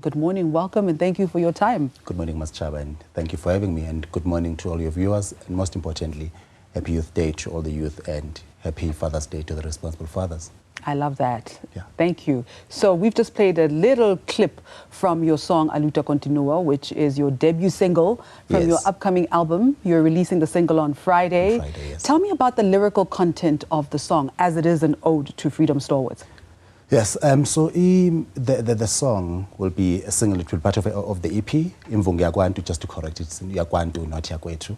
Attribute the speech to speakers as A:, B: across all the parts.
A: Good morning, welcome, and thank you for your time.
B: Good morning, Ms. Chaba, and thank you for having me. And good morning to all your viewers, and most importantly, Happy Youth Day to all the youth, and Happy Father's Day to the responsible fathers.
A: I love that.
B: Yeah.
A: Thank you. So we've just played a little clip from your song Aluta Continua, which is your debut single from your upcoming album. You're releasing the single on Friday.
B: Yes.
A: Tell me about the lyrical content of the song, as it is an ode to freedom stalwarts.
B: Yes, so the song will be a single. It will be part of the EP. Imvungu yakwantu, just to correct it, yakwantu, not yakwetu.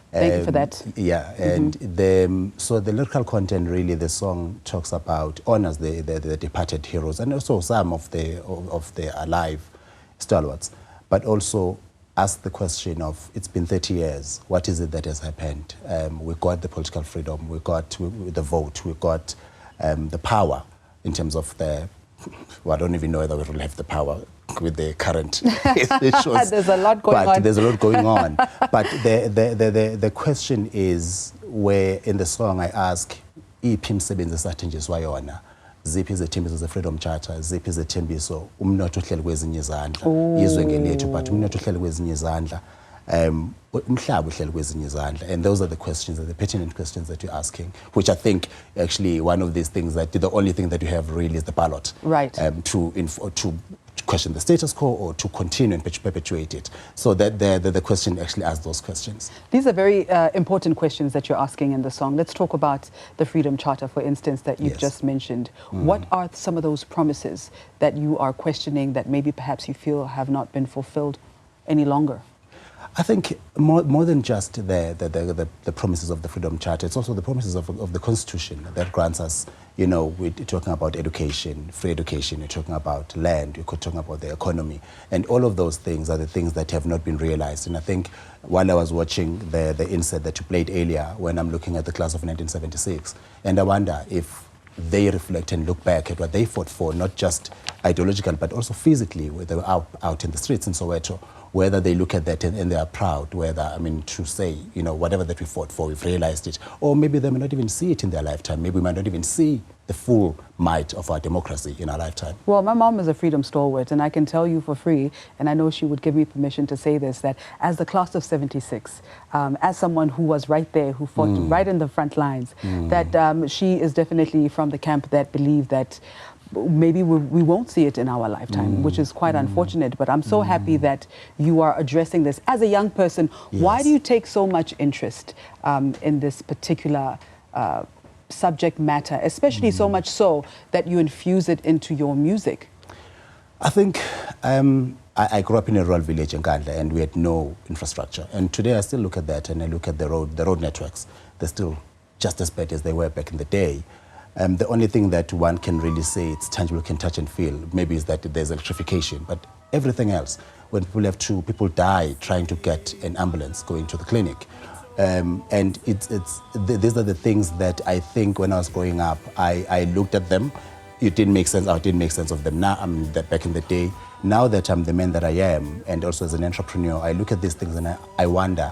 A: Thank you for that.
B: Yeah, and so the lyrical content, really, the song talks about, honors the departed heroes, and also some of the alive stalwarts, but also ask the question of, it's been 30 years, what is it that has happened? We got the political freedom, we got the vote, we got the power in terms of well, I don't even know whether we will have the power with the current issues.
A: There's a lot going on.
B: There's a lot going on. But the question is, where in the song I ask, iphi imisebenzi esathenjiswa yona, ziphi izethembiso ze-Freedom Charter, ziphi izethembiso umnotho uhleli kwezinye izandla, izwe ngelethu, but umnotho uhleli kwezinye izandla, umhlaba uhleli kwezinye izandla. And those are the questions, the pertinent questions that you're asking, which I think actually one of these things, that the only thing that you have really is the ballot.
A: Right.
B: To question the status quo or to continue and perpetuate it. So that the question actually asks those questions.
A: These are very important questions that you're asking in the song. Let's talk about the Freedom Charter, for instance, that you've just mentioned. What are some of those promises that you are questioning that maybe perhaps you feel have not been fulfilled any longer?
B: I think more than just the promises of the Freedom Charter, it's also the promises of the Constitution that grants us, you know, we're talking about education, free education, we're talking about land, we're talking about the economy, and all of those things are the things that have not been realized. And I think while I was watching the insert that you played earlier, when I'm looking at the class of 1976, and I wonder if they reflect and look back at what they fought for, not just ideological, but also physically, where they were out in the streets in Soweto, whether they look at that and they are proud, whether, I mean, to say, you know, whatever that we fought for, we've realized it. Or maybe they may not even see it in their lifetime. Maybe we might not even see the full might of our democracy in our lifetime.
A: Well, my mom is a freedom stalwart, and I can tell you for free, and I know she would give me permission to say this, that as the class of 76, as someone who was right there, who fought right in the front lines, that she is definitely from the camp that believe that maybe we won't see it in our lifetime, which is quite unfortunate. But I'm so happy that you are addressing this. As a young person, why do you take so much interest in this particular subject matter, especially so much so that you infuse it into your music?
B: I think I grew up in a rural village in Ghana, and we had no infrastructure. And today I still look at that, and I look at the road networks. They're still just as bad as they were back in the day. The only thing that one can really say it's tangible, can touch and feel, maybe is that there's electrification. But everything else, when people die trying to get an ambulance going to the clinic. And these are the things that I think when I was growing up, I looked at them. It didn't make sense. I didn't make sense of them now. Back in the day. Now that I'm the man that I am, and also as an entrepreneur, I look at these things and I wonder,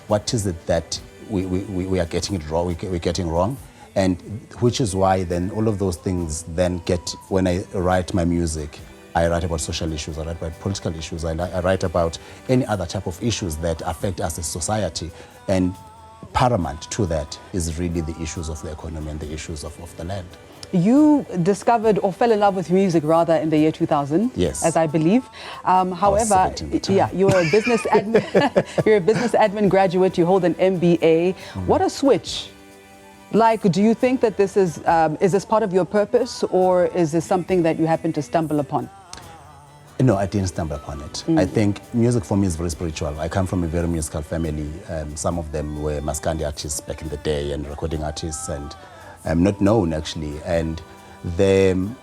B: what is it that we are getting it wrong, we're getting wrong, and which is why then all of those things then get, when I write my music, I write about social issues, I write about political issues, I write about any other type of issues that affect us as society, and paramount to that is really the issues of the economy and the issues of the land.
A: You discovered or fell in love with music rather in the year 2000,
B: yes,
A: as I believe. However, you're a business admin. You're a business admin graduate. You hold an MBA. What a switch! Like, do you think that this is this part of your purpose, or is this something that you happen to stumble upon?
B: No, I didn't stumble upon it. I think music for me is very spiritual. I come from a very musical family. Some of them were Maskandi artists back in the day, and recording artists, and not known actually. And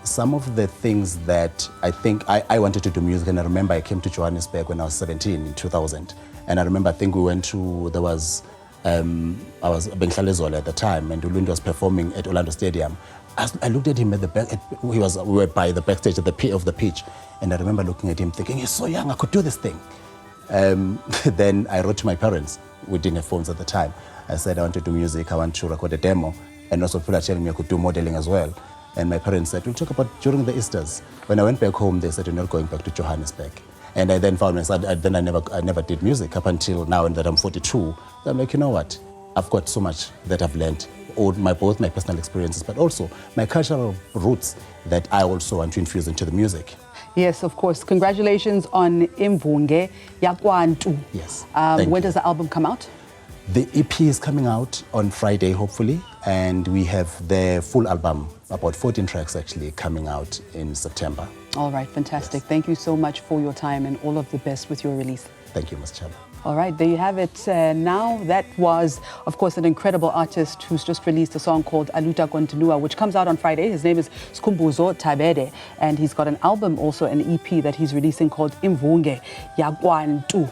B: some of the things that I think I wanted to do music, and I remember I came to Johannesburg when I was 17 in 2000. And I remember, I think we went to, I was Benhlalezole at the time, and Ulundi was performing at Orlando Stadium. I looked at him at the back, we were by the backstage at the pitch, and I remember looking at him thinking, he's so young, I could do this thing. Then I wrote to my parents. We didn't have phones at the time. I said I want to do music, I want to record a demo, and also people are telling me I could do modeling as well. And my parents said, we'll talk about during the Easters. When I went back home, they said, you're not going back to Johannesburg. And I then found myself, I never did music up until now that I'm 42. So I'm like, you know what? I've got so much that I've learned, both my personal experiences, but also my cultural roots that I also want to infuse into the music.
A: Yes, of course. Congratulations on Imvunge Yakwantu.
B: Yes.
A: When does the album come out?
B: The EP is coming out on Friday, hopefully, and we have the full album, about 14 tracks actually, coming out in September.
A: All right, fantastic. Yes. Thank you so much for your time and all of the best with your release.
B: Thank you, Ms. Chaba.
A: All right, there you have it. Now, that was, of course, an incredible artist who's just released a song called Aluta Continua, which comes out on Friday. His name is Sikhumbuzo Thabede, and he's got an album, also an EP that he's releasing called Imvunge Yakwantu.